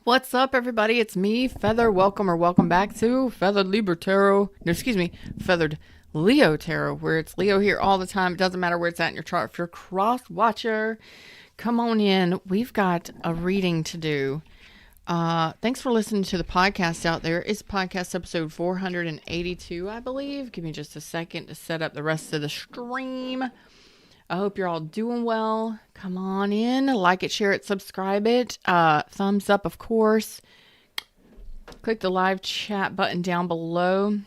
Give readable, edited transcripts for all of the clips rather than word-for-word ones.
What's up, everybody? It's me, Feather. Welcome back to Feathered Libra Tarot. No, excuse me, Feathered Leo Tarot, where it's Leo here all the time. It doesn't matter where it's at in your chart. If you're a cross watcher, come on in. We've got a reading to do. Thanks for listening to the podcast out there. It's podcast episode 482, I believe. Give me just a second to set up the rest of the stream. I hope you're all doing well. Come on in, like it, share it, subscribe it. Thumbs up, of course. Click the live chat button down below.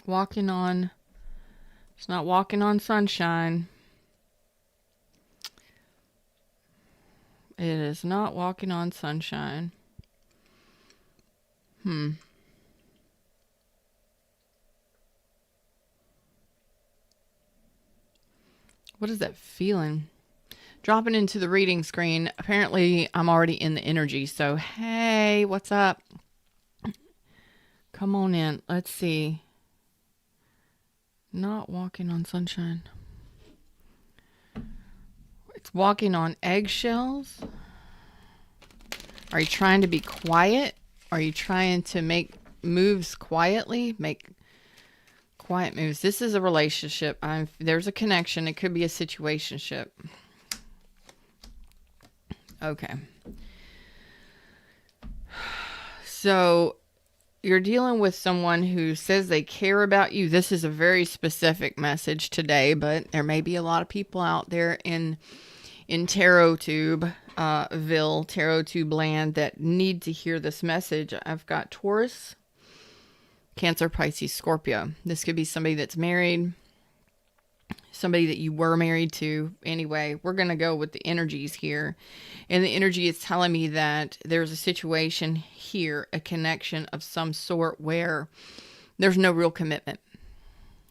It's not walking on sunshine. It is not walking on sunshine. What is that feeling? Dropping into the reading screen. Apparently, I'm already in the energy. So, hey, what's up? Come on in. Let's see. Not walking on sunshine. It's walking on eggshells. Are you trying to be quiet? Are you trying to make moves quietly? Make quiet moves. This is a relationship. There's a connection. It could be a situationship. Okay. So you're dealing with someone who says they care about you. This is a very specific message today, but there may be a lot of people out there in Tarot Tube, Tarot Tube land that need to hear this message. I've got Taurus, Cancer, Pisces, Scorpio. This could be somebody that's married, somebody that you were married to. Anyway, we're going to go with the energies here. And the energy is telling me that there's a situation here, a connection of some sort where there's no real commitment.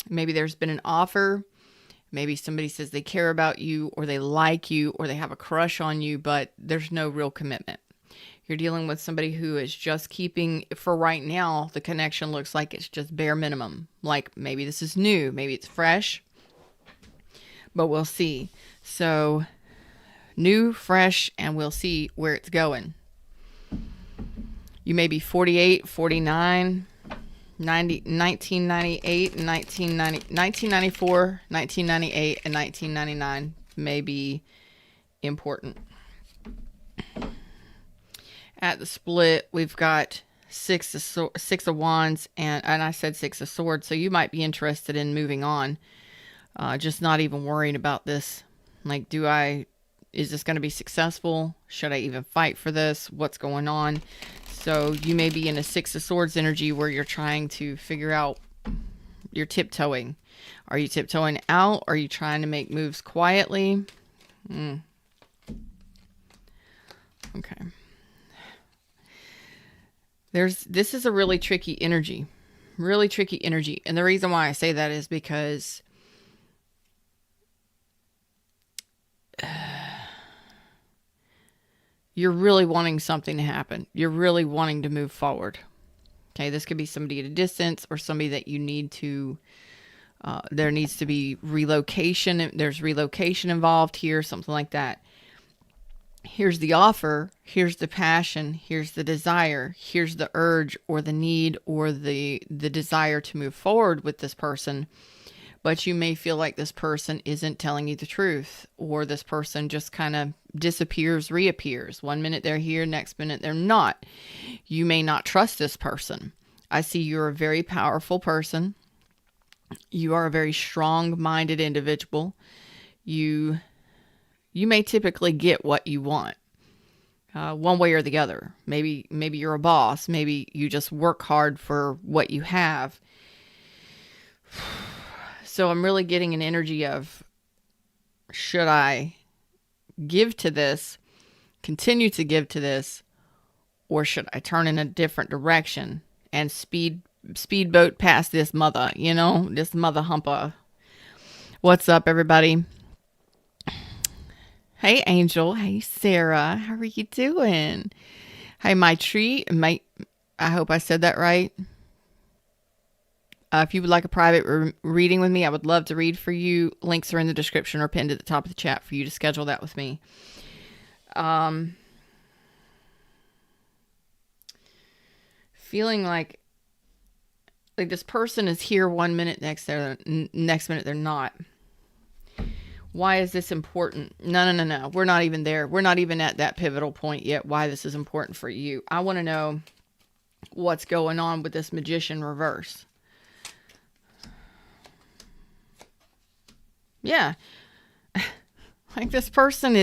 Maybe there's been an offer. Maybe somebody says they care about you or they like you or they have a crush on you, but there's no real commitment. You're dealing with somebody who is just keeping, for right now, the connection looks like it's just bare minimum. Like maybe this is new, maybe it's fresh, but we'll see. So new, fresh, and we'll see where it's going. You may be 48, 49, 1998, 1994, 1998, and 1999 may be important. At the split, we've got six of wands, and I said six of swords, so you might be interested in moving on. Just not even worrying about this. Like, is this going to be successful? Should I even fight for this? What's going on? So you may be in a six of swords energy where you're trying to figure out, you're tiptoeing. Are you tiptoeing out? Are you trying to make moves quietly? Okay. This is a really tricky energy. Really tricky energy. And the reason why I say that is because you're really wanting something to happen. You're really wanting to move forward. Okay, this could be somebody at a distance or somebody that you need to, there needs to be relocation. There's relocation involved here, something like that. Here's the offer, here's the passion, here's the desire, here's the urge or the need or the desire to move forward with this person. But you may feel like this person isn't telling you the truth, or this person just kind of disappears, reappears. 1 minute they're here, next minute they're not. You may not trust this person. I see you're a very powerful person. You are a very strong-minded individual. You may typically get what you want, one way or the other. Maybe you're a boss. Maybe you just work hard for what you have. So I'm really getting an energy of, should I give to this, continue to give to this, or should I turn in a different direction and speedboat past this this mother humper? What's up, everybody? Hey, Angel. Hey, Sarah. How are you doing? Hey, I hope I said that right. If you would like a private reading with me, I would love to read for you. Links are in the description or pinned at the top of the chat for you to schedule that with me. feeling like this person is here one minute, next minute they're not. Why is this important? No. We're not even there. We're not even at that pivotal point yet. Why this is important for you. I want to know what's going on with this Magician reverse. Yeah. Like this person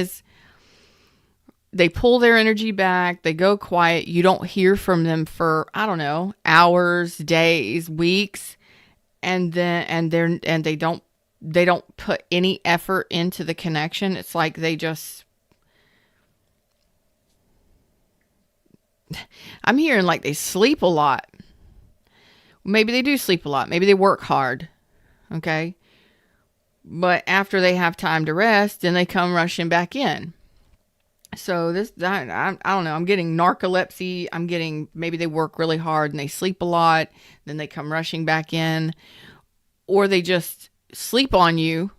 they pull their energy back. They go quiet. You don't hear from them for, I don't know, hours, days, weeks. And they don't put any effort into the connection. It's like I'm hearing like they sleep a lot. Maybe they do sleep a lot. Maybe they work hard. Okay. But after they have time to rest, then they come rushing back in. So I don't know. I'm getting narcolepsy. I'm getting, maybe they work really hard and they sleep a lot. Then they come rushing back in. Or they just sleep on you,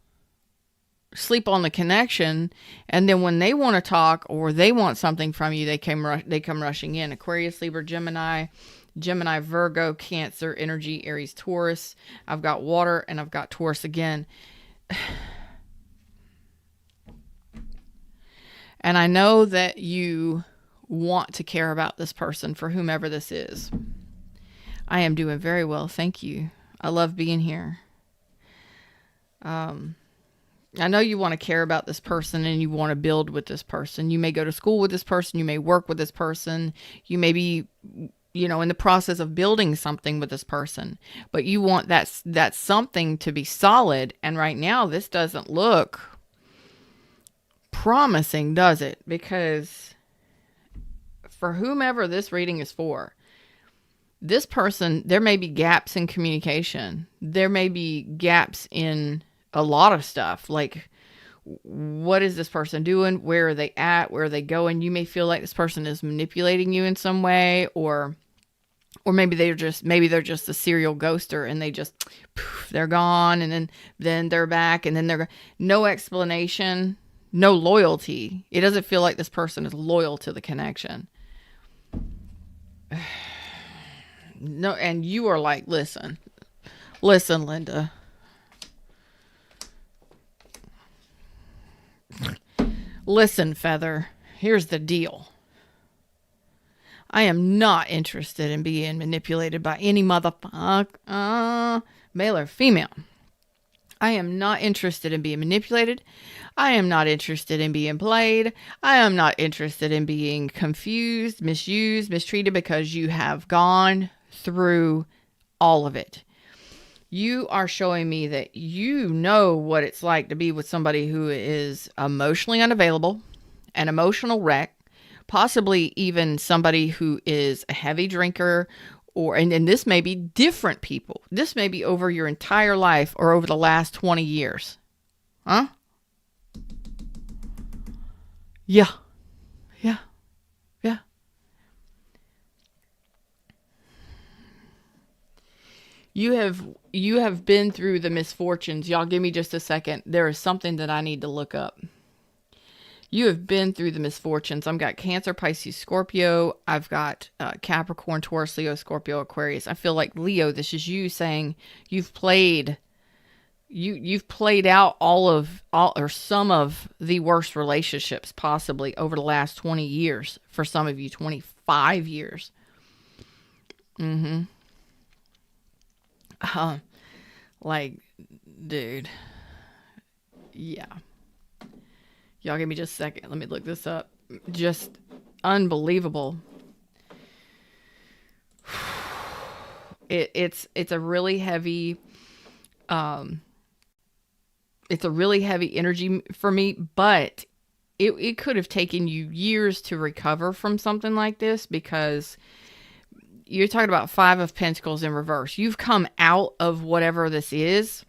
sleep on the connection. And then when they want to talk or they want something from you, they come rushing in. Aquarius, Libra, Gemini, Virgo, Cancer, energy, Aries, Taurus. I've got water and I've got Taurus again. And I know that you want to care about this person, for whomever this is. I am doing very well. Thank you. I love being here. I know you want to care about this person and you want to build with this person. You may go to school with this person. You may work with this person. You may be, in the process of building something with this person, but you want that something to be solid. And right now this doesn't look promising, does it? Because for whomever this reading is for, this person, there may be gaps in communication. There may be gaps in a lot of stuff. Like, what is this person doing? Where are they at? Where are they going? You may feel like this person is manipulating you in some way, or maybe they're just a serial ghoster and they just, poof, they're gone, and then they're back, and then they're no explanation, no loyalty. It doesn't feel like this person is loyal to the connection. No, and you are like, listen, Linda. Listen, Feather, here's the deal. I am not interested in being manipulated by any motherfucker, male or female. I am not interested in being manipulated. I am not interested in being played. I am not interested in being confused, misused, mistreated, because you have gone through all of it. You are showing me that you know what it's like to be with somebody who is emotionally unavailable, an emotional wreck, possibly even somebody who is a heavy drinker, and this may be different people. This may be over your entire life or over the last 20 years. Huh? Yeah. You have been through the misfortunes. Y'all give me just a second. There is something that I need to look up. You have been through the misfortunes. I've got Cancer, Pisces, Scorpio. I've got Capricorn, Taurus, Leo, Scorpio, Aquarius. I feel like Leo, this is you saying you've played out all or some of the worst relationships possibly over the last 20 years. For some of you, 25 years. Like, dude. Yeah. Y'all give me just a second. Let me look this up. Just unbelievable. It's a really heavy, it's a really heavy energy for me, but it could have taken you years to recover from something like this, because you're talking about Five of Pentacles in reverse. You've come out of whatever this is.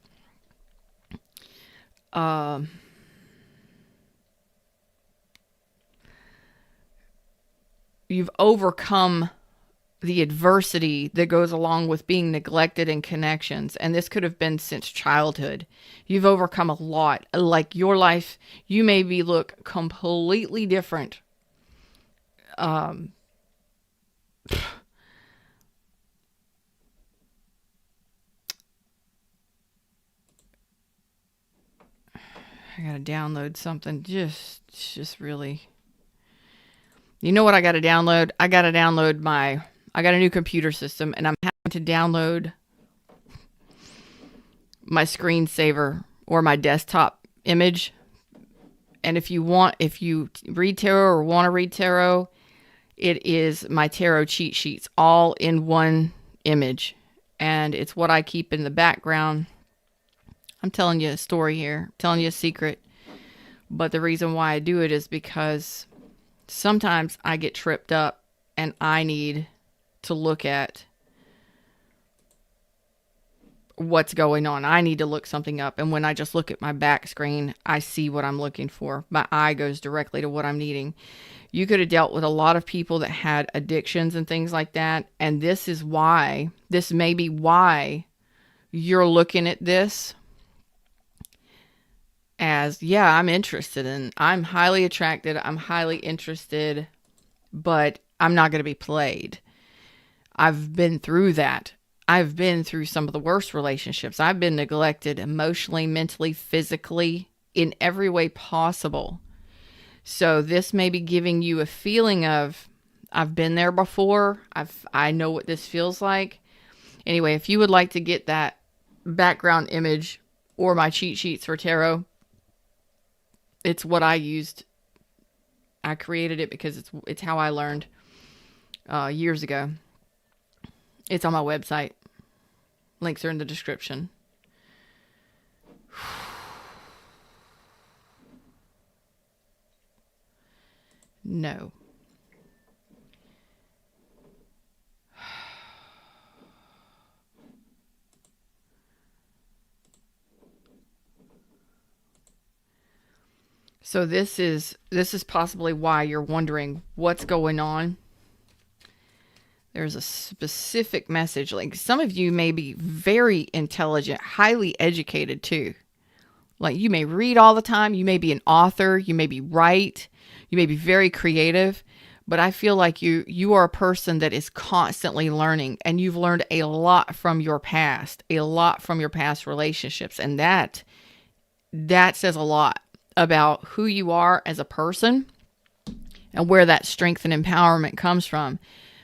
You've overcome the adversity that goes along with being neglected in connections. And this could have been since childhood. You've overcome a lot. Like, your life, you maybe look completely different. I gotta download something. Just really. You know what I gotta download? I got a new computer system, and I'm having to download my screensaver or my desktop image. And if you read tarot or want to read tarot, it is my tarot cheat sheets all in one image. And it's what I keep in the background. I'm telling you a story here, I'm telling you a secret. But the reason why I do it is because sometimes I get tripped up and I need to look at what's going on. I need to look something up. And when I just look at my back screen, I see what I'm looking for. My eye goes directly to what I'm needing. You could have dealt with a lot of people that had addictions and things like that. And this may be why you're looking at this as, yeah, I'm highly attracted. I'm highly interested, but I'm not going to be played. I've been through that. I've been through some of the worst relationships. I've been neglected emotionally, mentally, physically, in every way possible. So this may be giving you a feeling of, I've been there before. I know what this feels like. Anyway, if you would like to get that background image or my cheat sheets for tarot, it's what I used. I created it because it's how I learned years ago. It's on my website. Links are in the description. No. So this is possibly why you're wondering what's going on. There's a specific message. Like, some of you may be very intelligent, highly educated too. Like, you may read all the time. You may be an author. You may be write. You may be very creative. But I feel like you are a person that is constantly learning, and you've learned a lot from your past, relationships. And that says a lot about who you are as a person and where that strength and empowerment comes from.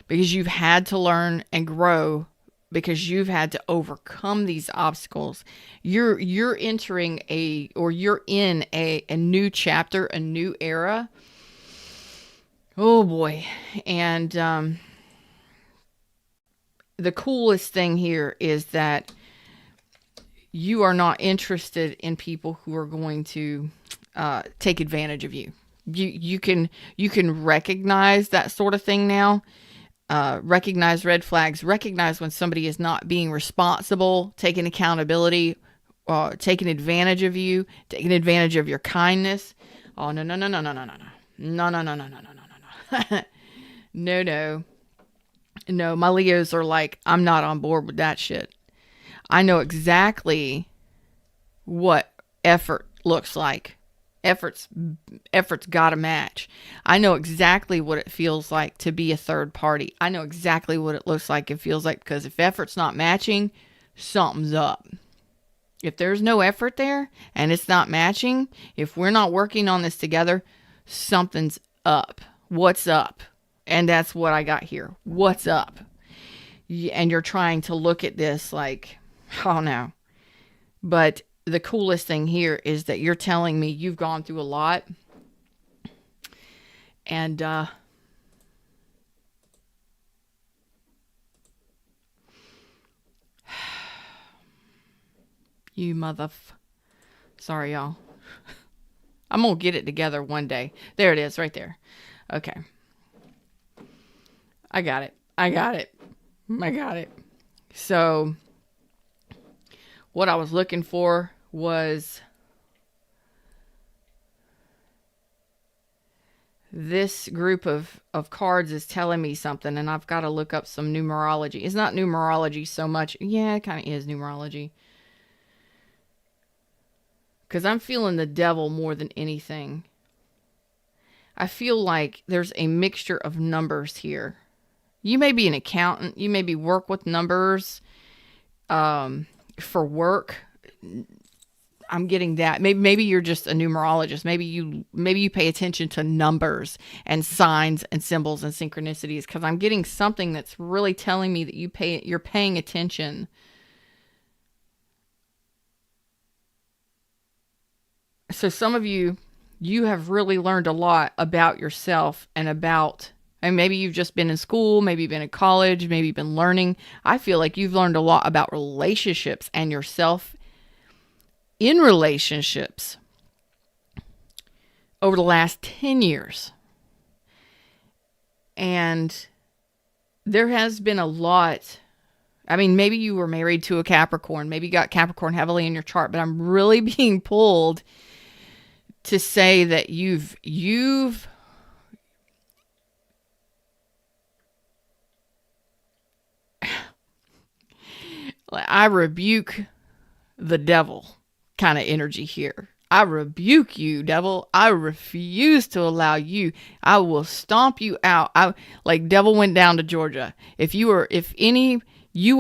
Because you've had to learn and grow, because you've had to overcome these obstacles. You're entering you're in a new chapter, a new era. Oh boy. And the coolest thing here is that you are not interested in people who are going to take advantage of you. You can recognize that sort of thing now. Recognize red flags, recognize when somebody is not being responsible, taking accountability, taking advantage of you, taking advantage of your kindness. Oh, no. No, my Leos are like, I'm not on board with that shit. I know exactly what effort looks like. Effort's got to match. I know exactly what it feels like to be a third party. I know exactly what it looks like and feels like, because if effort's not matching, something's up. If there's no effort there and it's not matching, if we're not working on this together, something's up. What's up? And that's what I got here. What's up? And you're trying to look at this like, oh no. But the coolest thing here is that you're telling me you've gone through a lot. And you sorry, y'all. I'm going to get it together one day. There it is right there. Okay. I got it. So what I was looking for was this group of cards is telling me something, and I've got to look up some numerology. It's not numerology so much. Yeah, it kind of is numerology. Because I'm feeling the devil more than anything. I feel like there's a mixture of numbers here. You may be an accountant. You maybe work with numbers for work. I'm getting that. Maybe you're just a numerologist. Maybe you pay attention to numbers and signs and symbols and synchronicities, because I'm getting something that's really telling me that you're paying attention. So some of you have really learned a lot about yourself and maybe you've just been in school, maybe you've been in college, maybe you've been learning. I feel like you've learned a lot about relationships and yourself in relationships over the last 10 years. And there has been a lot. I mean, maybe you were married to a Capricorn. Maybe you got Capricorn heavily in your chart, but I'm really being pulled to say that I rebuke the devil kind of energy here. I rebuke you, devil. I refuse to allow you. I will stomp you out. Like devil went down to Georgia. You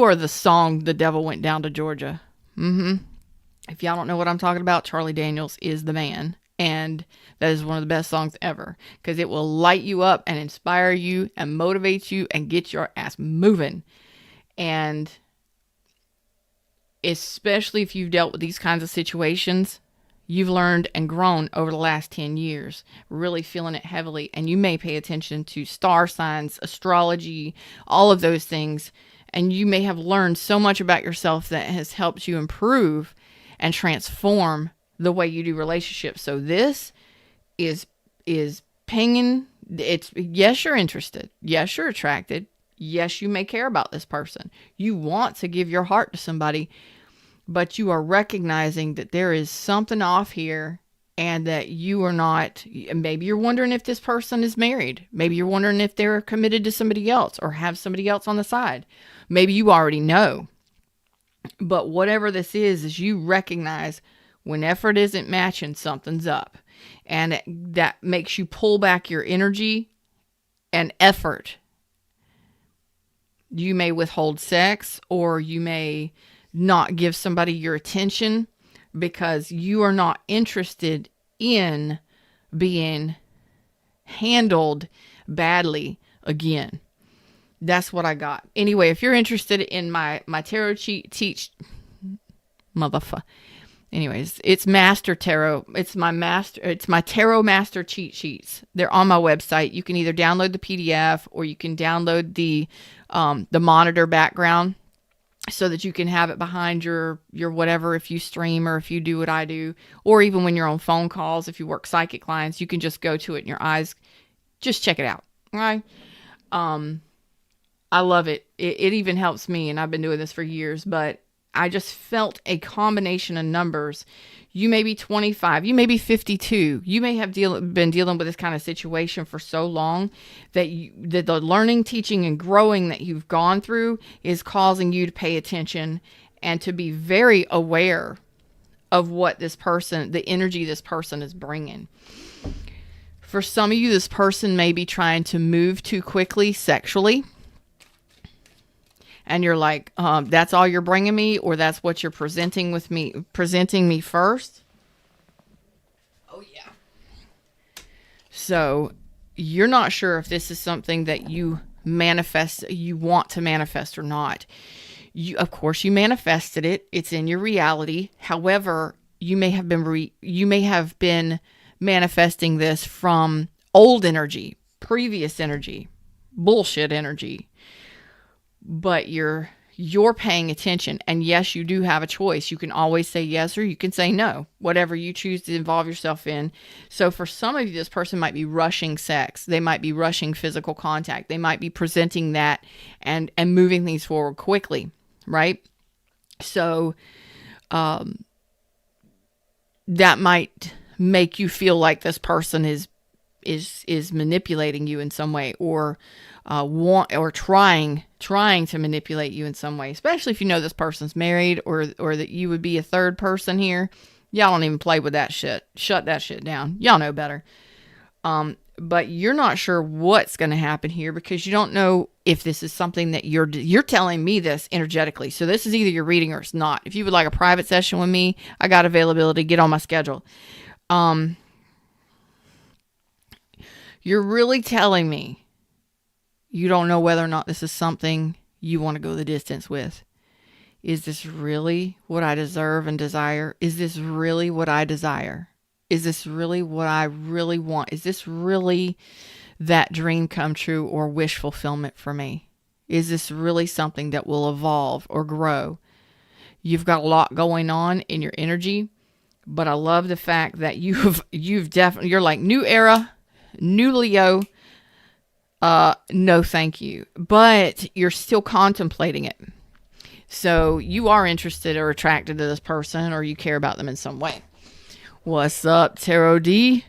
are the song The Devil Went Down to Georgia. If y'all don't know what I'm talking about, Charlie Daniels is the man. And that is one of the best songs ever, because it will light you up and inspire you and motivate you and get your ass moving. And especially if you've dealt with these kinds of situations, you've learned and grown over the last 10 years, really feeling it heavily. And you may pay attention to star signs, astrology, all of those things. And you may have learned so much about yourself that has helped you improve and transform the way you do relationships. So this is pinging. Yes, you're interested. Yes, you're attracted. Yes, you may care about this person. You want to give your heart to somebody, but you are recognizing that there is something off here, and that you are not. Maybe you're wondering if this person is married. Maybe you're wondering if they're committed to somebody else or have somebody else on the side. Maybe you already know. But whatever this is you recognize when effort isn't matching, something's up. And that makes you pull back your energy and effort. You may withhold sex, or you may not give somebody your attention because you are not interested in being handled badly again. That's what I got. Anyway, if you're interested in my tarot anyways, it's Master Tarot. It's my Tarot Master cheat sheets. They're on my website. You can either download the PDF or you can download the monitor background so that you can have it behind your whatever, if you stream or if you do what I do, or even when you're on phone calls, if you work psychic lines, you can just go to it in your eyes. Just check it out. All right. I love it. It even helps me, and I've been doing this for years, but I just felt a combination of numbers. You may be 25, you may be 52. You may have been dealing with this kind of situation for so long that the learning, teaching, and growing that you've gone through is causing you to pay attention and to be very aware of what the energy this person is bringing. For some of you, this person may be trying to move too quickly sexually. And you're like, that's all you're bringing me, or that's what you're presenting me first. Oh, yeah. So you're not sure if this is something that you want to manifest or not. Of course, you manifested it. It's in your reality. However, you may have been manifesting this from old energy, previous energy, bullshit energy. But you're paying attention. And yes, you do have a choice. You can always say yes, or you can say no, whatever you choose to involve yourself in. So for some of you, this person might be rushing sex. They might be rushing physical contact. They might be presenting that and moving things forward quickly, right? So that might make you feel like this person is manipulating you in some way, or trying to manipulate you in some way, especially if you know this person's married, or that you would be a third person here. Y'all don't even play with that shit. Shut that shit down. Y'all know better. But you're not sure what's going to happen here because you don't know if this is something that you're telling me this energetically. So this is either your reading or it's not. If you would like a private session with me, I got availability. Get on my schedule. You're really telling me you don't know whether or not this is something you want to go the distance with. Is this really what I deserve and desire? Is this really what I desire? Is this really what I really want? Is this really that dream come true or wish fulfillment for me? Is this really something that will evolve or grow? You've got a lot going on in your energy, but I love the fact that you've definitely, you're like new era, new Leo. No, thank you. But you're still contemplating it. So you are interested or attracted to this person, or you care about them in some way. What's up, Tarot D?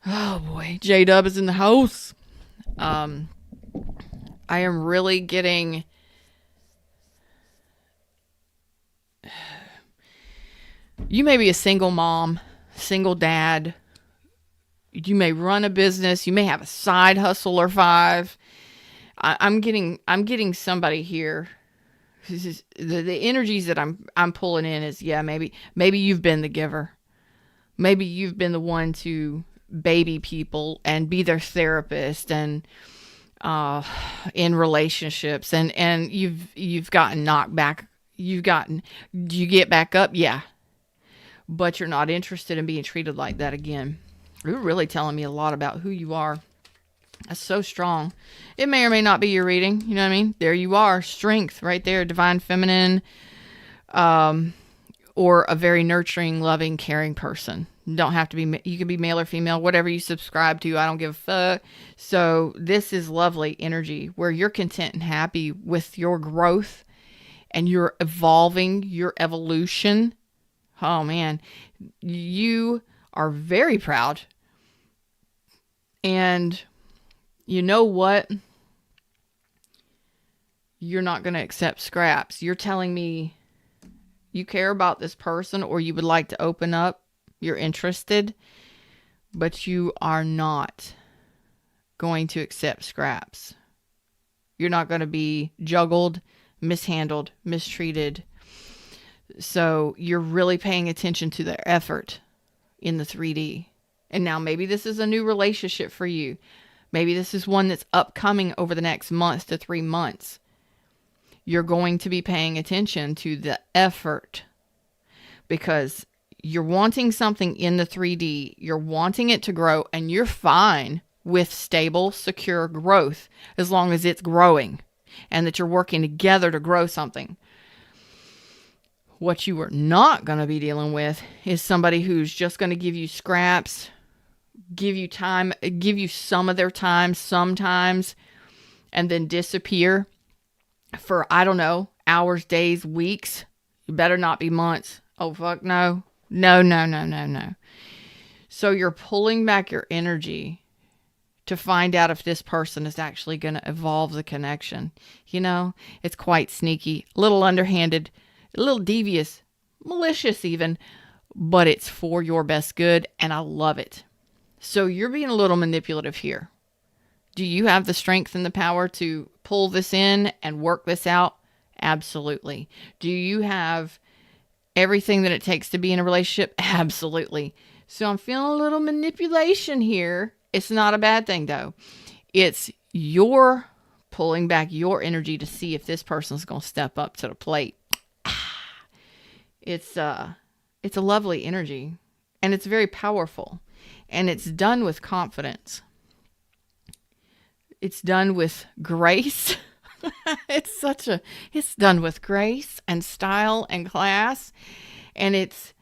Oh boy, J-Dub is in the house. I am really getting... You may be a single mom, single dad. You may run a business. You may have a side hustle or 5. I'm getting somebody here. The energies that I'm pulling in is, yeah, maybe you've been the giver. Maybe you've been the one to baby people and be their therapist and in relationships and you've gotten knocked back. Do you get back up? Yeah. But you're not interested in being treated like that again. You're really telling me a lot about who you are. That's so strong. It may or may not be your reading. You know what I mean? There you are. Strength right there. Divine feminine. Or a very nurturing, loving, caring person. You don't have to be, you can be male or female, whatever you subscribe to. I don't give a fuck. So this is lovely energy where you're content and happy with your growth and you're evolving, your evolution. Oh man, you are very proud. And you know what? You're not going to accept scraps. You're telling me you care about this person or you would like to open up. You're interested, but you are not going to accept scraps. You're not going to be juggled, mishandled, mistreated. So you're really paying attention to their effort in the 3D. And now maybe this is a new relationship for you. Maybe this is one that's upcoming over the next month to 3 months. You're going to be paying attention to the effort because you're wanting something in the 3D. You're wanting it to grow and you're fine with stable, secure growth as long as it's growing and that you're working together to grow something. What you are not going to be dealing with is somebody who's just going to give you scraps, give you time, give you some of their time sometimes, and then disappear for, I don't know, hours, days, weeks. You better not be months. Oh, fuck no. No. So you're pulling back your energy to find out if this person is actually going to evolve the connection. You know, it's quite sneaky, a little underhanded, a little devious, malicious even, but it's for your best good, and I love it. So you're being a little manipulative here. Do you have the strength and the power to pull this in and work this out? Absolutely. Do you have everything that it takes to be in a relationship? Absolutely. So I'm feeling a little manipulation here. It's not a bad thing though. It's your pulling back your energy to see if this person's going to step up to the plate. It's a lovely energy and it's very powerful and it's done with confidence. It's done with grace. It's done with grace and style and class. And it's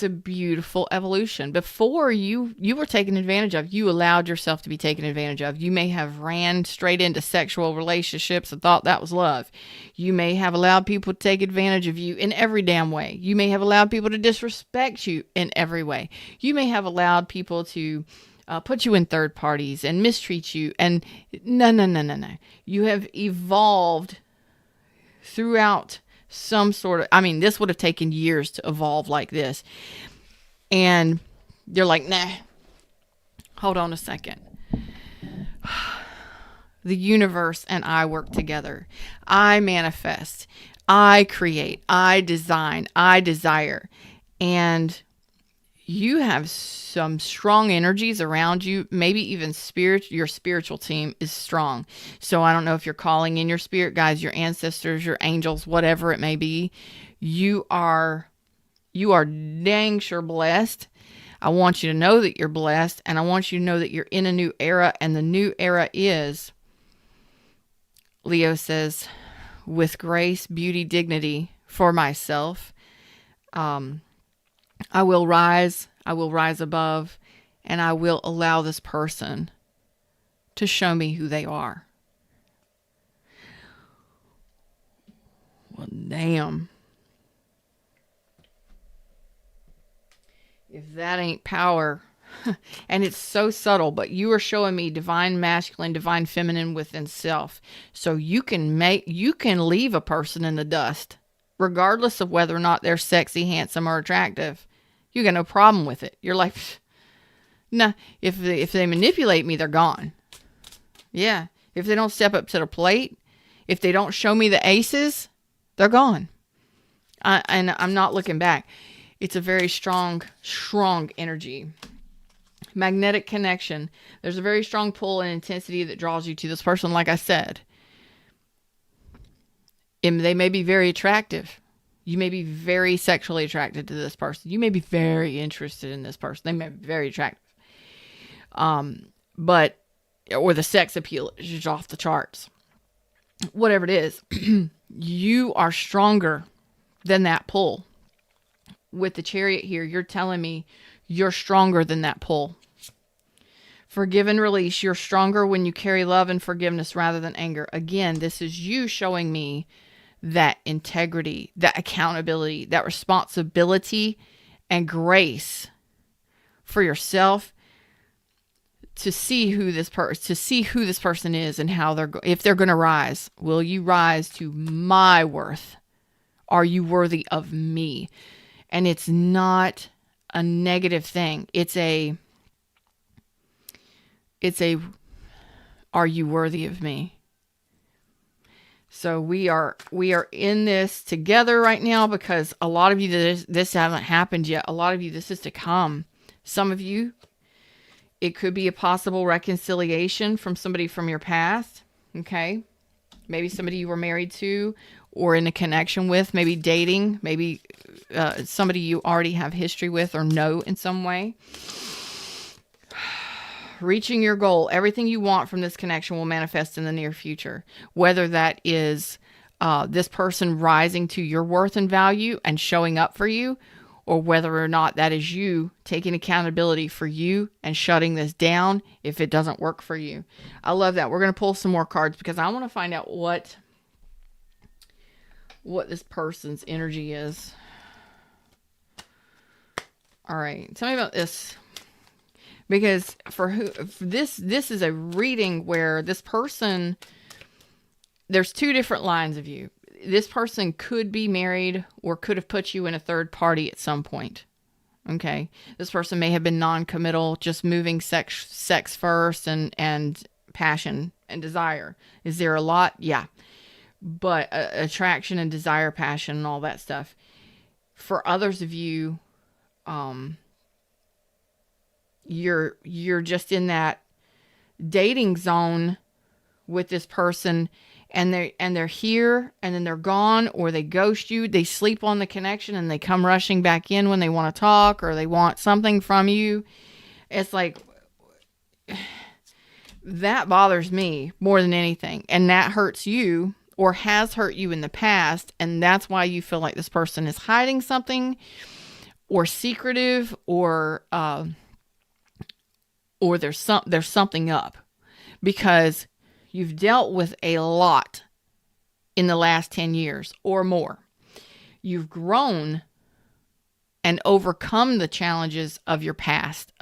a beautiful evolution. Before you were taken advantage of, you allowed yourself to be taken advantage of. You may have ran straight into sexual relationships and thought that was love. You may have allowed people to take advantage of you in every damn way. You may have allowed people to disrespect you in every way. You may have allowed people to put you in third parties and mistreat you. And no. You have evolved throughout some sort of, I mean, this would have taken years to evolve like this. And you're like, nah, hold on a second. the universe and I work together. I manifest. I create. I design. I desire. And you have some strong energies around you. Maybe even your spiritual team is strong. So I don't know if you're calling in your spirit guides, your ancestors, your angels, whatever it may be. You are dang sure blessed. I want you to know that you're blessed, and I want you to know that you're in a new era, and the new era is, Leo says, with grace, beauty, dignity for myself. I will rise above, and I will allow this person to show me who they are. Well, damn. If that ain't power, and it's so subtle, but you are showing me divine masculine, divine feminine within self. So you can leave a person in the dust, regardless of whether or not they're sexy, handsome, or attractive. You got no problem with it. You're like, nah, if they manipulate me, they're gone. Yeah. If they don't step up to the plate, if they don't show me the aces, they're gone. And I'm not looking back. It's a very strong energy. Magnetic connection. There's a very strong pull and intensity that draws you to this person, like I said. And they may be very attractive. You may be very sexually attracted to this person. You may be very interested in this person. They may be very attractive. Or the sex appeal is just off the charts. Whatever it is, you are stronger than that pull. With the Chariot here, you're telling me you're stronger than that pull. Forgive and release. You're stronger when you carry love and forgiveness rather than anger. Again, this is you showing me that integrity, that accountability, that responsibility and grace for yourself to see who this person is and how if they're going to rise. Will you rise to my worth? Are you worthy of me? And it's not a negative thing. It's a, are you worthy of me? So we are in this together right now, because a lot of you, this hasn't happened yet. A lot of you, this is to come. Some of you, it could be a possible reconciliation from somebody from your past. Okay. Maybe somebody you were married to or in a connection with, maybe dating, maybe somebody you already have history with or know in some way. Reaching your goal. Everything you want from this connection will manifest in the near future. Whether that is this person rising to your worth and value and showing up for you, or whether or not that is you taking accountability for you and shutting this down if it doesn't work for you. I love that. We're going to pull some more cards because I want to find out what this person's energy is. All right. Tell me about this. Because this is a reading where this person, there's two different lines of you. This person could be married or could have put you in a third party at some point. Okay. This person may have been non-committal, just moving sex first and passion and desire. Is there a lot? Yeah. But attraction and desire, passion and all that stuff. For others of you, you're just in that dating zone with this person, and they're here and then they're gone, or they ghost you, they sleep on the connection and they come rushing back in when they want to talk or they want something from you. It's like, that bothers me more than anything, and that hurts you or has hurt you in the past, and that's why you feel like this person is hiding something or secretive, or there's something up, because you've dealt with a lot in the last 10 years or more. You've grown and overcome the challenges of your past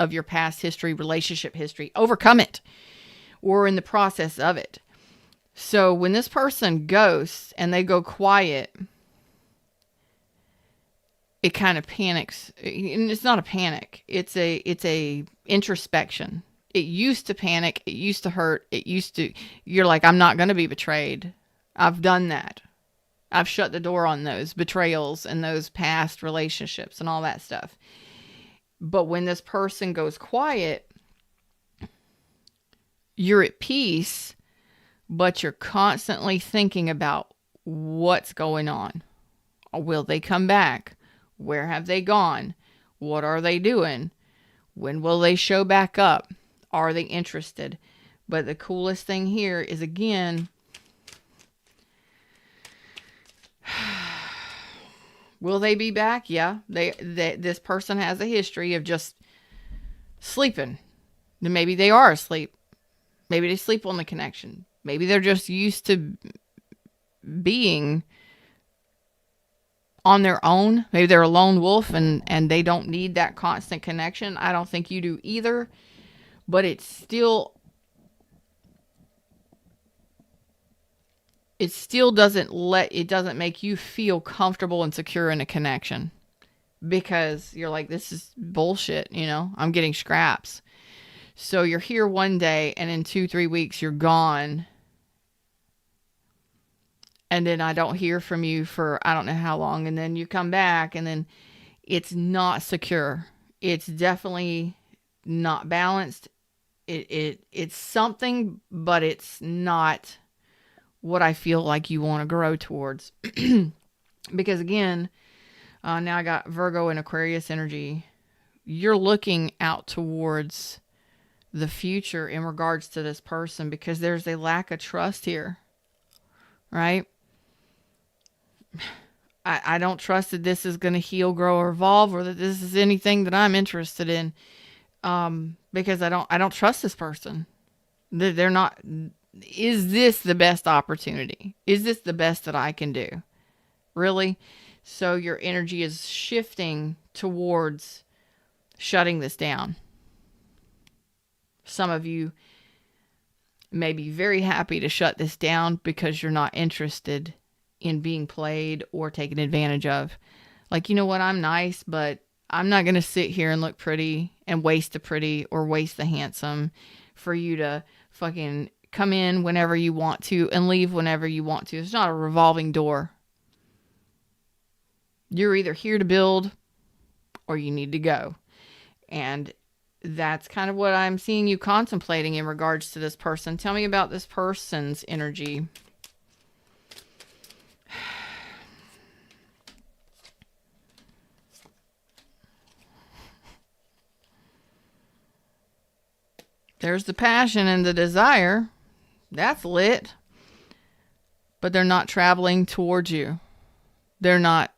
history, relationship history, overcome it, or in the process of it. So when this person ghosts and they go quiet, it kind of panics. And it's not a panic. It's a introspection. It used to panic. It used to hurt. You're like, I'm not going to be betrayed. I've done that. I've shut the door on those betrayals and those past relationships and all that stuff. But when this person goes quiet, you're at peace, but you're constantly thinking about what's going on. Will they come back? Where have they gone? What are they doing? When will they show back up? Are they interested? But the coolest thing here is, again, will they be back? Yeah. This person has a history of just sleeping. Maybe they are asleep. Maybe they sleep on the connection. Maybe they're just used to being on their own. Maybe they're a lone wolf and they don't need that constant connection. I don't think you do either. But it still doesn't make you feel comfortable and secure in a connection, because you're like, this is bullshit, I'm getting scraps. So you're here one day and in 2-3 weeks you're gone. And then I don't hear from you for I don't know how long. And then you come back and then it's not secure. It's definitely not balanced. It's something, but it's not what I feel like you want to grow towards. Because again, now I got Virgo and Aquarius energy. You're looking out towards the future in regards to this person, because there's a lack of trust here, right? I don't trust that this is going to heal, grow, or evolve, or that this is anything that I'm interested in, because I don't trust this person. They're not. Is this the best opportunity? Is this the best that I can do? Really? So your energy is shifting towards shutting this down. Some of you may be very happy to shut this down because you're not interested in being played or taken advantage of. Like, you know what? I'm nice, but I'm not going to sit here and look pretty and waste the pretty or waste the handsome for you to fucking come in whenever you want to and leave whenever you want to. It's not a revolving door. You're either here to build or you need to go. And that's kind of what I'm seeing you contemplating in regards to this person. Tell me about this person's energy. There's the passion and the desire. That's lit. But they're not traveling towards you. They're not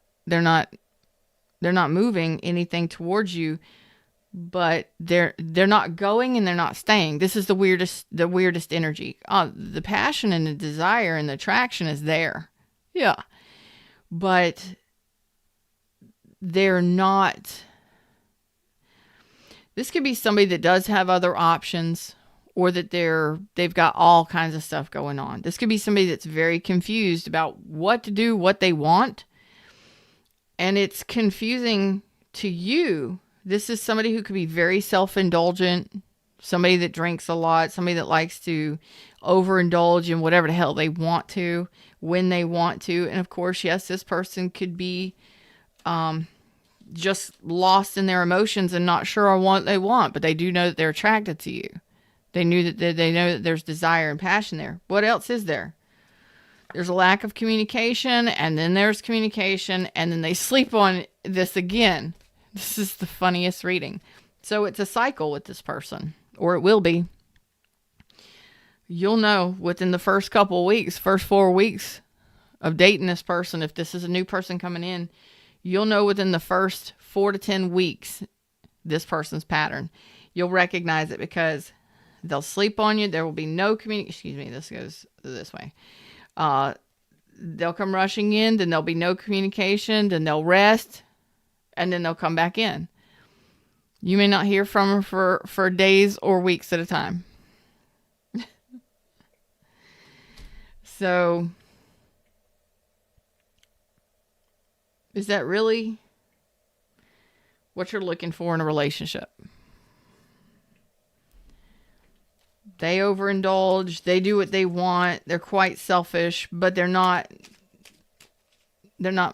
moving anything towards you, but they're not going and they're not staying. This is the weirdest energy. The passion and the desire and the attraction is there. Yeah. But they're not. This could be somebody that does have other options, or that they've got all kinds of stuff going on. This could be somebody that's very confused about what to do, what they want. And it's confusing to you. This is somebody who could be very self-indulgent, somebody that drinks a lot, somebody that likes to overindulge in whatever the hell they want to, when they want to. And of course, yes, this person could be just lost in their emotions and not sure on what they want, but they do know that they're attracted to you. They know that there's desire and passion there. What else is there? There's a lack of communication, and then there's communication, and then they sleep on this again. This is the funniest reading. So it's a cycle with this person, or it will be. You'll know within the first couple of weeks, first 4 weeks of dating this person, if this is a new person coming in, you'll know within the first 4 to 10 weeks this person's pattern. You'll recognize it because they'll sleep on you. There will be no communication. This goes this way. They'll come rushing in, then there'll be no communication, then they'll rest, and then they'll come back in. You may not hear from them for days or weeks at a time. So, is that really what you're looking for in a relationship? They overindulge. They do what they want. They're quite selfish, but they're not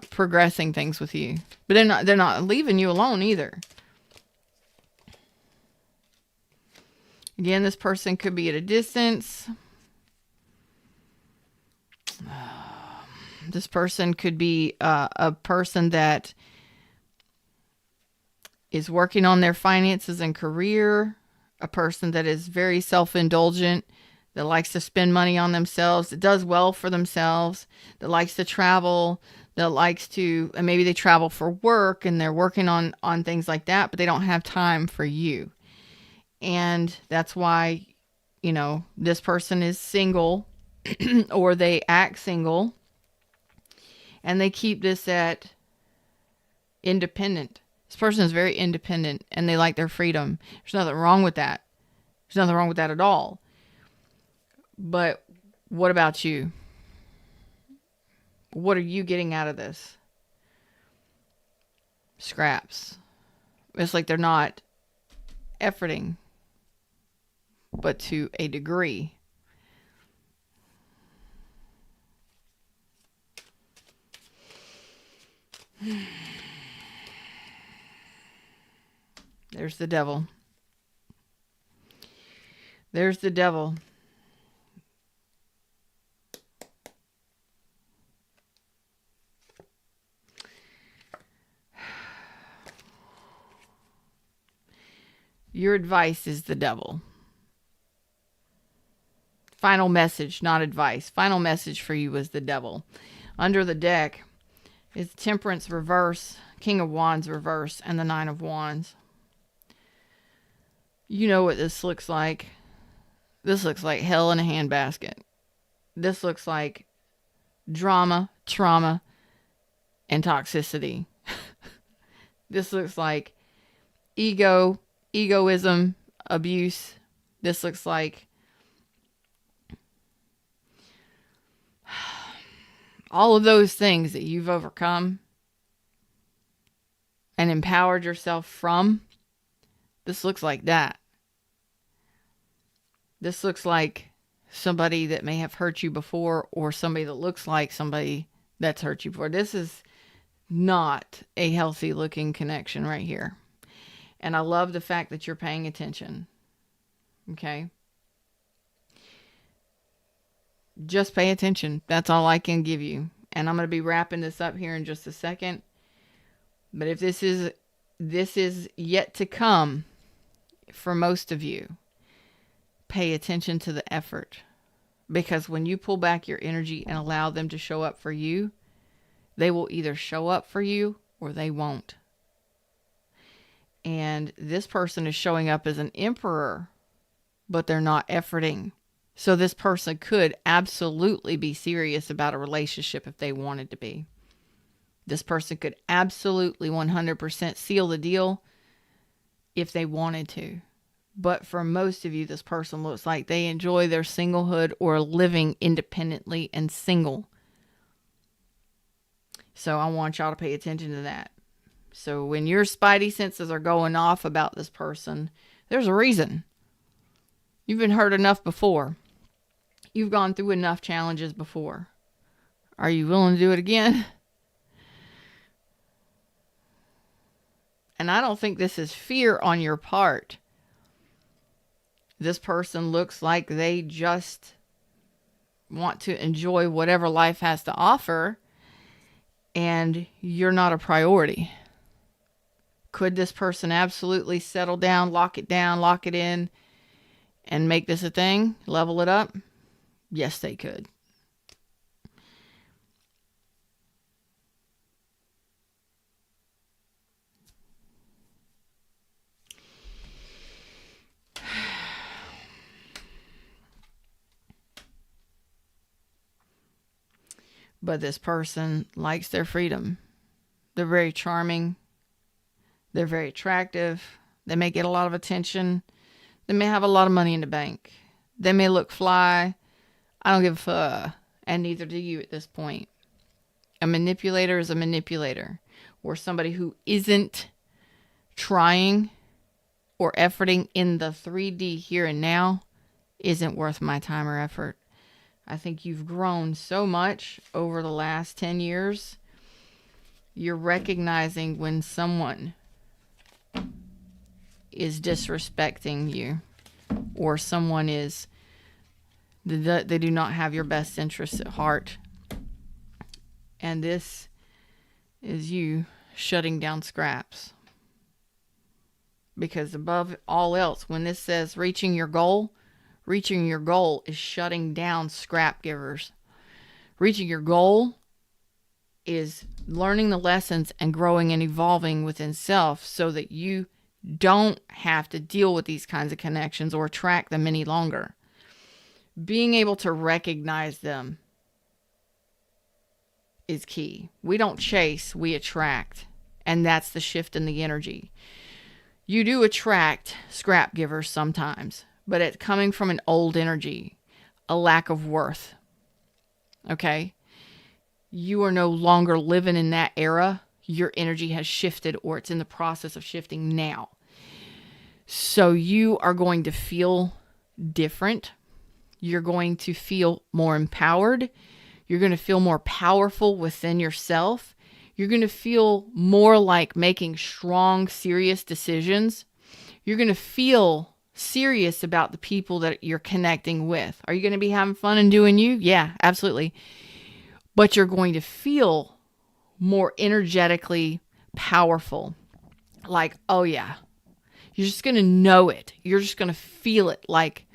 progressing things with you. But they're not leaving you alone either. Again, this person could be at a distance. This person could be a person that is working on their finances and career, a person that is very self-indulgent, that likes to spend money on themselves, that does well for themselves, that likes to travel, that likes to, and maybe they travel for work and they're working on things like that, but they don't have time for you. And that's why, this person is single or they act single and they keep this at independent. This person is very independent and they like their freedom. There's nothing wrong with that. There's nothing wrong with that at all. But what about you? What are you getting out of this? Scraps. It's like they're not efforting, but to a degree. There's the devil. There's the devil. Your advice is the devil. Final message, not advice. Final message for you is the devil. Under the deck is Temperance reverse, King of Wands reverse, and the Nine of Wands. You know what this looks like. This looks like hell in a handbasket. This looks like drama, trauma, and toxicity. This looks like egoism, abuse. This looks like all of those things that you've overcome and empowered yourself from. This looks like that. This looks like somebody that may have hurt you before, or somebody that looks like somebody that's hurt you before. This is not a healthy looking connection right here. And I love the fact that you're paying attention. Okay? Just pay attention. That's all I can give you. And I'm going to be wrapping this up here in just a second. But if this is yet to come for most of you, pay attention to the effort. Because when you pull back your energy and allow them to show up for you, they will either show up for you or they won't. And this person is showing up as an emperor, but they're not efforting. So this person could absolutely be serious about a relationship if they wanted to be. This person could absolutely 100% seal the deal if they wanted to. But for most of you, this person looks like they enjoy their singlehood or living independently and single. So I want y'all to pay attention to that. So when your spidey senses are going off about this person, there's a reason. You've been hurt enough before. You've gone through enough challenges before. Are you willing to do it again? And I don't think this is fear on your part. This person looks like they just want to enjoy whatever life has to offer, and you're not a priority. Could this person absolutely settle down, lock it in, and make this a thing? Level it up? Yes, they could. But this person likes their freedom. They're very charming. They're very attractive. They may get a lot of attention. They may have a lot of money in the bank. They may look fly. I don't give a fuck. And neither do you at this point. A manipulator is a manipulator. Or somebody who isn't trying or efforting in the 3D here and now isn't worth my time or effort. I think you've grown so much over the last 10 years. You're recognizing when someone is disrespecting you, or someone is, they do not have your best interests at heart. And this is you shutting down scraps. Because above all else, when this says reaching your goal is shutting down scrap givers. Reaching your goal is learning the lessons and growing and evolving within self so that you don't have to deal with these kinds of connections or attract them any longer. Being able to recognize them is key. We don't chase, we attract. And that's the shift in the energy. You do attract scrap givers sometimes, but it's coming from an old energy, a lack of worth. Okay? You are no longer living in that era. Your energy has shifted, or it's in the process of shifting now. So you are going to feel different. You're going to feel more empowered. You're going to feel more powerful within yourself. You're going to feel more like making strong, serious decisions. You're going to feel serious about the people that you're connecting with. Are you going to be having fun and doing you? Yeah, absolutely. But you're going to feel more energetically powerful. Like, oh yeah. You're just going to know it. You're just going to feel it. Like,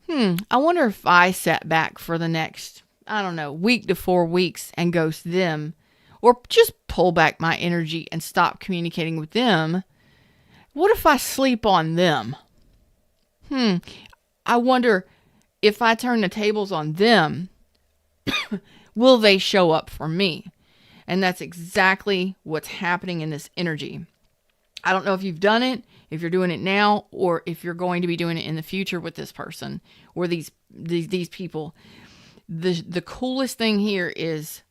I wonder if I sat back for the next, week to 4 weeks and ghost them, or just pull back my energy and stop communicating with them. What if I sleep on them? I wonder if I turn the tables on them, will they show up for me? And that's exactly what's happening in this energy. I don't know if you've done it, if you're doing it now, or if you're going to be doing it in the future with this person or these people. The coolest thing here is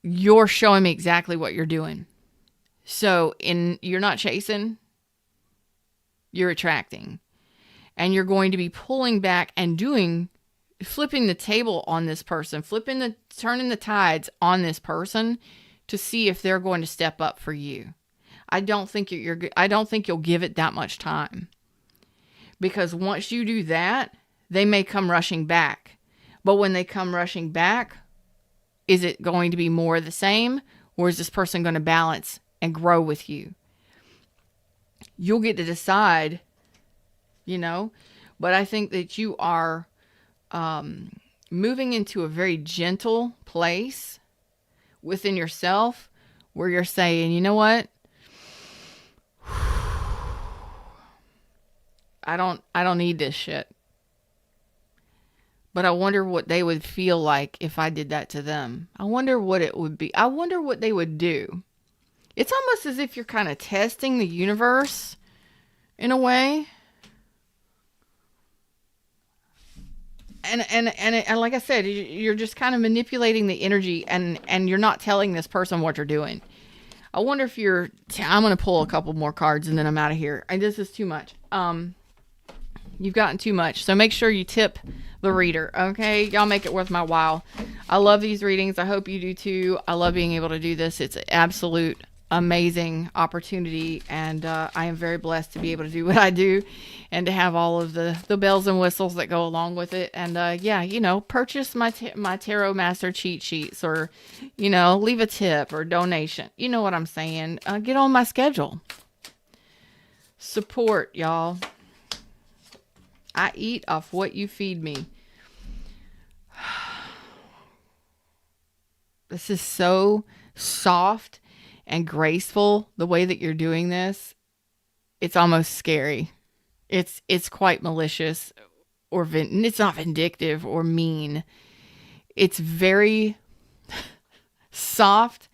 you're showing me exactly what you're doing. So you're not chasing, you're attracting. And you're going to be pulling back and flipping the table on this person, turning the tides on this person to see if they're going to step up for you. I don't think you'll give it that much time. Because once you do that, they may come rushing back. But when they come rushing back, is it going to be more of the same? Or is this person going to balance and grow with you? You'll get to decide, But I think that you are moving into a very gentle place within yourself where you're saying, you know what? I don't need this shit. But I wonder what they would feel like if I did that to them. I wonder what it would be. I wonder what they would do. It's almost as if you're kind of testing the universe in a way. And like I said, you're just kind of manipulating the energy and you're not telling this person what you're doing. I wonder if I'm going to pull a couple more cards and then I'm out of here. This is too much. You've gotten too much. So make sure you tip the reader. Okay. Y'all make it worth my while. I love these readings. I hope you do too. I love being able to do this. It's an absolute amazing opportunity. And I am very blessed to be able to do what I do and to have all of the bells and whistles that go along with it. And purchase my Tarot Master cheat sheets, or, leave a tip or donation. You know what I'm saying? Get on my schedule. Support, y'all. I eat off what you feed me. This is so soft and graceful, the way that you're doing this. It's almost scary. It's quite malicious, or it's not vindictive or mean. It's very soft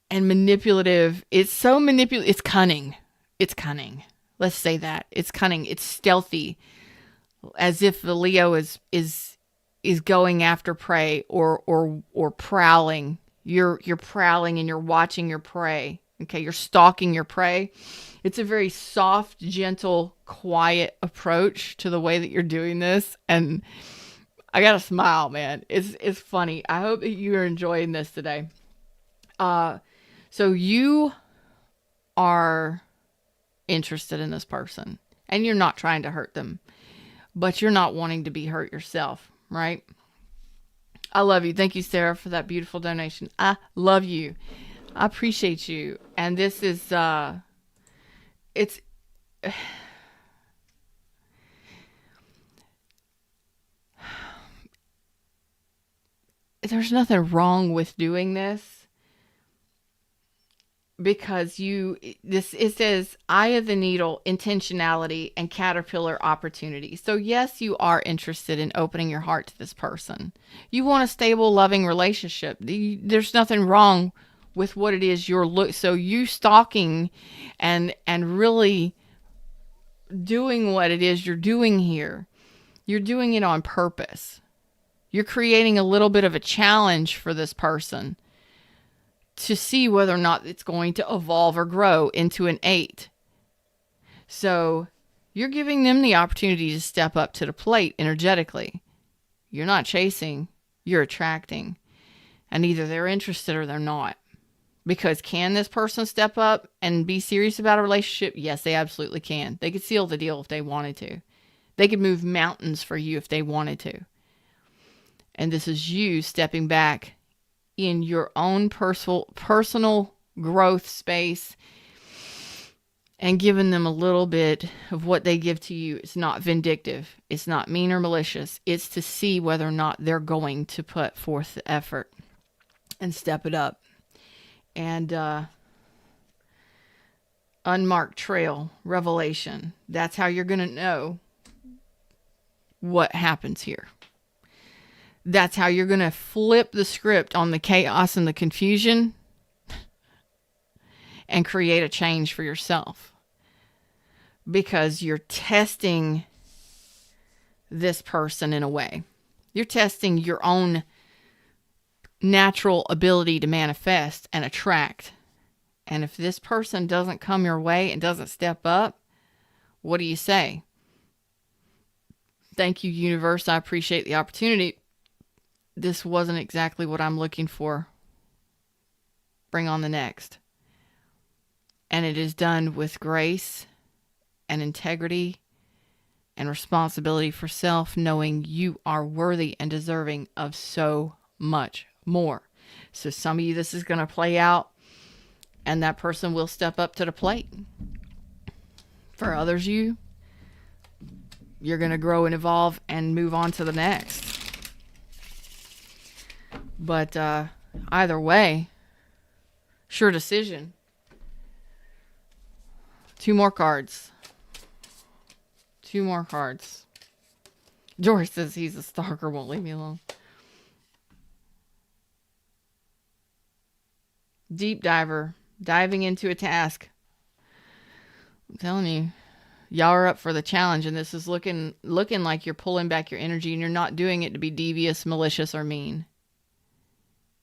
and manipulative. It's so manipulative. It's cunning. It's cunning. Let's say that. It's cunning. It's stealthy. As if the Leo is going after prey or prowling. You're prowling and you're watching your prey. Okay, you're stalking your prey. It's a very soft, gentle, quiet approach to the way that you're doing this. And I gotta smile, man. It's funny. I hope that you are enjoying this today. So you are interested in this person and you're not trying to hurt them, but you're not wanting to be hurt yourself, right? I love you. Thank you, Sarah, for that beautiful donation. I love you. I appreciate you. And this is it's there's nothing wrong with doing this, because it says eye of the needle, intentionality, and caterpillar opportunity. So yes, you are interested in opening your heart to this person. You want a stable, loving relationship. There's nothing wrong with what it is so you stalking and really doing what it is you're doing here. You're doing it on purpose. You're creating a little bit of a challenge for this person to see whether or not it's going to evolve or grow into an 8. So you're giving them the opportunity to step up to the plate energetically. You're not chasing, you're attracting. And either they're interested or they're not. Because can this person step up and be serious about a relationship? Yes, they absolutely can. They could seal the deal if they wanted to. They could move mountains for you if they wanted to. And this is you stepping back in your own personal growth space and giving them a little bit of what they give to you. It's not vindictive. It's not mean or malicious. It's to see whether or not they're going to put forth the effort and step it up. And unmarked trail, revelation. That's how you're going to know what happens here. That's how you're going to flip the script on the chaos and the confusion and create a change for yourself. Because you're testing this person in a way. You're testing your own natural ability to manifest and attract. And if this person doesn't come your way and doesn't step up, what do you say? Thank you, universe. I appreciate the opportunity. This wasn't exactly what I'm looking for. Bring on the next. And it is done with grace and integrity and responsibility for self, knowing you are worthy and deserving of so much more. So some of you, this is going to play out and that person will step up to the plate. For others, you're going to grow and evolve and move on to the next. But either way, sure decision. 2 more cards. 2 more cards. George says he's a stalker, won't leave me alone. Deep diver, diving into a task. I'm telling you, y'all are up for the challenge, and this is looking like you're pulling back your energy, and you're not doing it to be devious, malicious, or mean.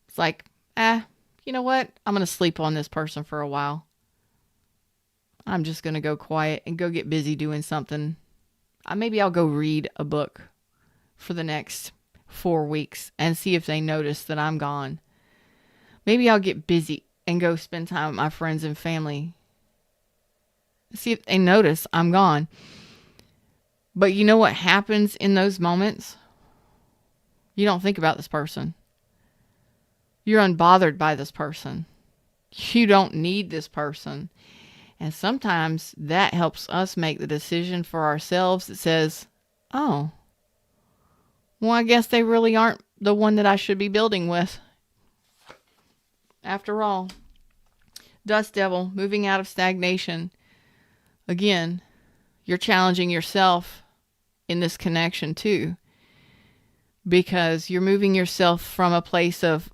It's like, you know what? I'm going to sleep on this person for a while. I'm just going to go quiet and go get busy doing something. Maybe I'll go read a book for the next 4 weeks and see if they notice that I'm gone. Maybe I'll get busy and go spend time with my friends and family. See if they notice I'm gone. But you know what happens in those moments? You don't think about this person. You're unbothered by this person. You don't need this person. And sometimes that helps us make the decision for ourselves that says, oh, well, I guess they really aren't the one that I should be building with. After all, Dust Devil, moving out of stagnation. Again, you're challenging yourself in this connection too. Because you're moving yourself from a place of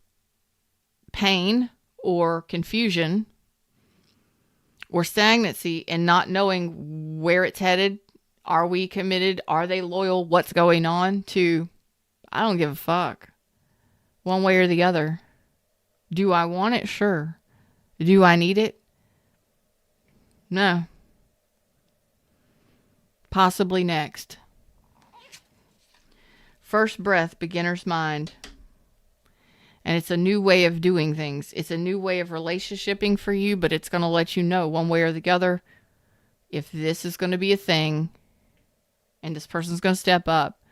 pain or confusion or stagnancy and not knowing where it's headed. Are we committed? Are they loyal? What's going on? To, I don't give a fuck. One way or the other. Do I want it? Sure. Do I need it? No. Possibly next. First breath, beginner's mind. And it's a new way of doing things. It's a new way of relationshiping for you, but it's going to let you know one way or the other if this is going to be a thing and this person's going to step up,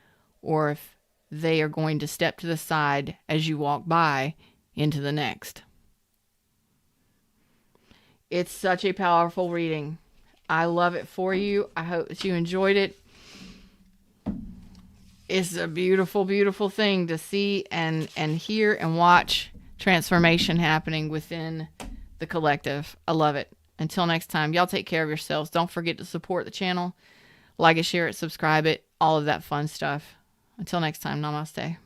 or if they are going to step to the side as you walk by into the next. It's such a powerful reading. I love it for you. I hope that you enjoyed it. It's a beautiful, beautiful thing to see and hear and watch transformation happening within the collective. I love it. Until next time, y'all take care of yourselves. Don't forget to support the channel. Like it, share it, subscribe it, all of that fun stuff. Until next time, namaste.